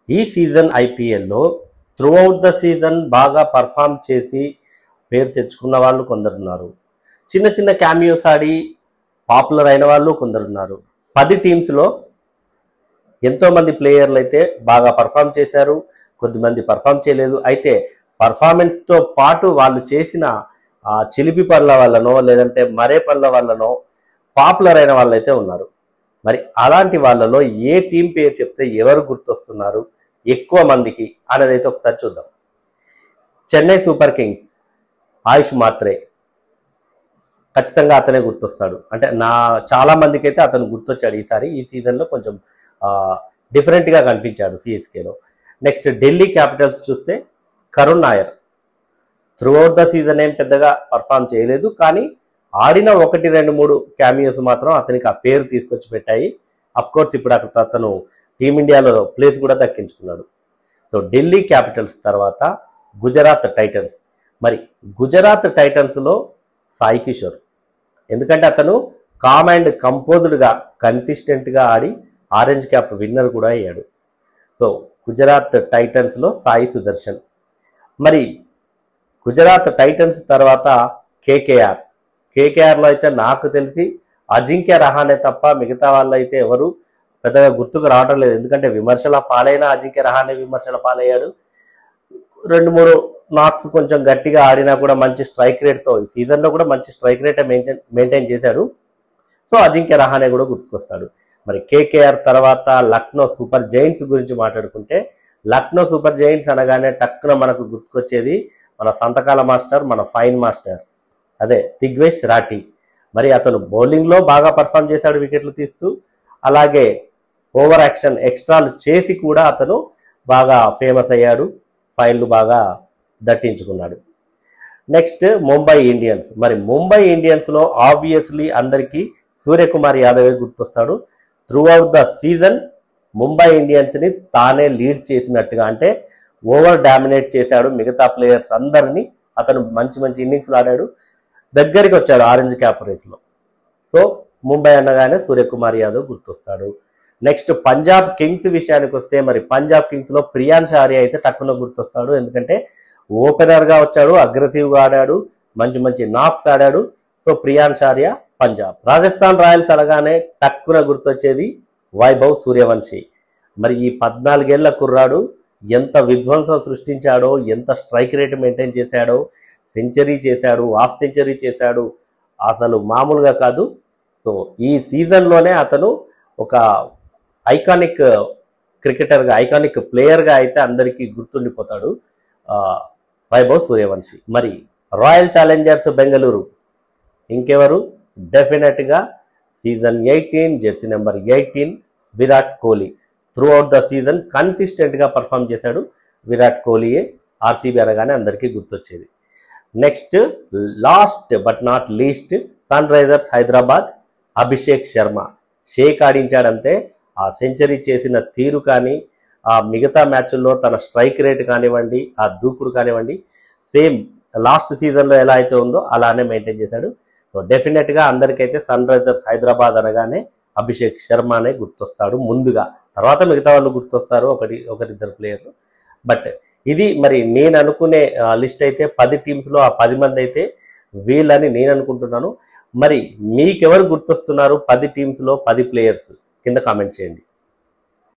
ఈ సీజన్ ఐపీఎల్లో through out the season బాగా పర్ఫామ్ చేసి పేరు తెచ్చుకున్న వాళ్ళు కొందరున్నారు. చిన్న చిన్న క్యామియోస్ ఆడి పాపులర్ అయిన వాళ్ళు కొందరున్నారు. 10 టీమ్స్లో ఎంతోమంది ప్లేయర్లు అయితే బాగా పర్ఫామ్ చేశారు, కొద్దిమంది పర్ఫామ్ చేయలేదు. అయితే పర్ఫార్మెన్స్తో పాటు వాళ్ళు చేసిన చిలిపి పనుల వల్లనో లేదంటే మరే పనుల వల్లనో పాపులర్ అయిన వాళ్ళైతే ఉన్నారు. మరి అలాంటి వాళ్ళలో ఏ టీం పేరు చెప్తే ఎవరు గుర్తొస్తున్నారు ఎక్కువ మందికి అనేదైతే ఒకసారి చూద్దాం. చెన్నై సూపర్ కింగ్స్ ఆయుష్ మాత్రే, ఖచ్చితంగా అతనే గుర్తొస్తాడు. అంటే చాలా మందికి అయితే అతను గుర్తొచ్చాడు. ఈ సీజన్లో కొంచెం డిఫరెంట్గా కనిపించాడు సిఎస్కేలో. నెక్స్ట్ ఢిల్లీ క్యాపిటల్స్ చూస్తే Karun Nair through out the season ఏం పెద్దగా పర్ఫామ్ చేయలేదు, కానీ ఆడిన 1, 2, 3 క్యామియోస్ మాత్రం అతనికి ఆ పేరు తీసుకొచ్చి పెట్టాయి. కోర్స్ ఇప్పుడు అతను టీమిండియాలో ప్లేస్ కూడా దక్కించుకున్నాడు. సో ఢిల్లీ క్యాపిటల్స్ తర్వాత గుజరాత్ టైటన్స్. మరి గుజరాత్ టైటన్స్లో సాయి కిషోర్, ఎందుకంటే అతను కామ్ అండ్ కంపోజ్డ్గా కన్సిస్టెంట్గా ఆడి ఆరెంజ్ క్యాప్ విన్నర్ కూడా అయ్యాడు. సో గుజరాత్ టైటన్స్లో సాయి సుదర్శన్. మరి గుజరాత్ టైటన్స్ తర్వాత కేకేఆర్లో అయితే నాకు తెలిసి అజింక్య రహానే తప్ప మిగతా వాళ్ళు అయితే ఎవరు పెద్దగా గుర్తుకు రావడం లేదు. ఎందుకంటే విమర్శల పాలైన అజింక్య రహానే విమర్శల పాలయ్యాడు. 2, 3 నాక్స్ కొంచెం గట్టిగా ఆడినా కూడా మంచి స్ట్రైక్ రేట్తో ఈ సీజన్లో కూడా మంచి స్ట్రైక్ రేట్ మెయింటైన్ చేశాడు. సో అజింక్య రహానే కూడా గుర్తుకొస్తాడు. మరి కేకేఆర్ తర్వాత లక్నో సూపర్ జైంట్స్ గురించి మాట్లాడుకుంటే, లక్నో సూపర్ జైంట్స్ అనగానే టక్కున మనకు గుర్తుకొచ్చేది మన సంతకాల మాస్టర్, మన ఫైన్ మాస్టర్, అదే దిగ్వేష్ రాఠీ. మరి అతను బౌలింగ్లో బాగా పర్ఫామ్ చేశాడు వికెట్లు తీస్తూ, అలాగే ఓవర్ యాక్షన్ ఎక్స్ట్రాలు చేసి కూడా అతను బాగా ఫేమస్ అయ్యాడు, ఫైన్లు బాగా దట్టించుకున్నాడు. Next Mumbai Indians. మరి ముంబై ఇండియన్స్లో ఆబ్వియస్లీ అందరికీ సూర్యకుమార్ యాదవ్ గుర్తొస్తాడు. Throughout the season Mumbai ఇండియన్స్ని తానే లీడ్ చేసినట్టుగా, అంటే ఓవర్ డామినేట్ చేశాడు మిగతా ప్లేయర్స్ అందరినీ. అతను మంచి మంచి ఇన్నింగ్స్లు ఆడాడు, దగ్గరికి వచ్చాడు ఆరెంజ్ క్యాప్ రేస్లో. సో ముంబై అనగానే సూర్యకుమార్ యాదవ్ గుర్తొస్తాడు. నెక్స్ట్ పంజాబ్ కింగ్స్ విషయానికి వస్తే, మరి పంజాబ్ కింగ్స్లో ప్రియాన్ష్ ఆర్య అయితే టక్కున గుర్తొస్తాడు. ఎందుకంటే ఓపెనర్గా వచ్చాడు, అగ్రెసివ్గా ఆడాడు, మంచి మంచి నాక్స్ ఆడాడు. సో ప్రియాన్ష్ ఆర్య పంజాబ్. రాజస్థాన్ రాయల్స్ అనగానే టక్కున గుర్తొచ్చేది వైభవ్ సూర్యవంశీ. మరి ఈ 14 ఏళ్ల కుర్రాడు ఎంత విధ్వంసం సృష్టించాడో, ఎంత స్ట్రైక్ రేట్ మెయింటైన్ చేశాడో, సెంచరీ చేశాడు, హాఫ్ సెంచరీ చేశాడు, అసలు మామూలుగా కాదు. సో ఈ సీజన్లోనే అతను ఒక ఐకానిక్ క్రికెటర్గా, ఐకానిక్ ప్లేయర్గా అయితే అందరికీ గుర్తుండిపోతాడు వైభవ్ సూర్యవంశీ. మరి రాయల్ ఛాలెంజర్స్ బెంగళూరు ఇంకెవరు, డెఫినెట్గా season 18 jersey number 18 Virat Kohli. Throughout the season కన్సిస్టెంట్గా పర్ఫామ్ చేశాడు విరాట్ కోహ్లీయే. ఆర్సీబీ అనగానే అందరికీ గుర్తొచ్చేది. Next last but not least Sunrisers Hyderabad Abhishek Sharma. Shake ఆడించాడంటే ఆ సెంచరీ చేసిన తీరు కానీ, ఆ మిగతా మ్యాచ్ల్లో తన స్ట్రైక్ రేట్ కానివ్వండి, ఆ దూకుడు కానివ్వండి, సేమ్ లాస్ట్ సీజన్లో ఎలా అయితే ఉందో అలానే మెయింటైన్ చేశాడు. సో డెఫినెట్గా అందరికైతే సన్ రైజర్స్ హైదరాబాద్ అనగానే అభిషేక్ శర్మనే గుర్తొస్తాడు ముందుగా. తర్వాత మిగతా వాళ్ళు గుర్తొస్తారు, ఒకరిద్దరు ప్లేయర్లు. బట్ ఇది మరి నేను అనుకునే లిస్ట్ అయితే 10 టీమ్స్లో ఆ 10 మంది అయితే వీళ్ళని నేను అనుకుంటున్నాను. మరి మీకెవరు గుర్తొస్తున్నారు 10 టీమ్స్లో 10 ప్లేయర్స్? కింద కామెంట్ చేయండి.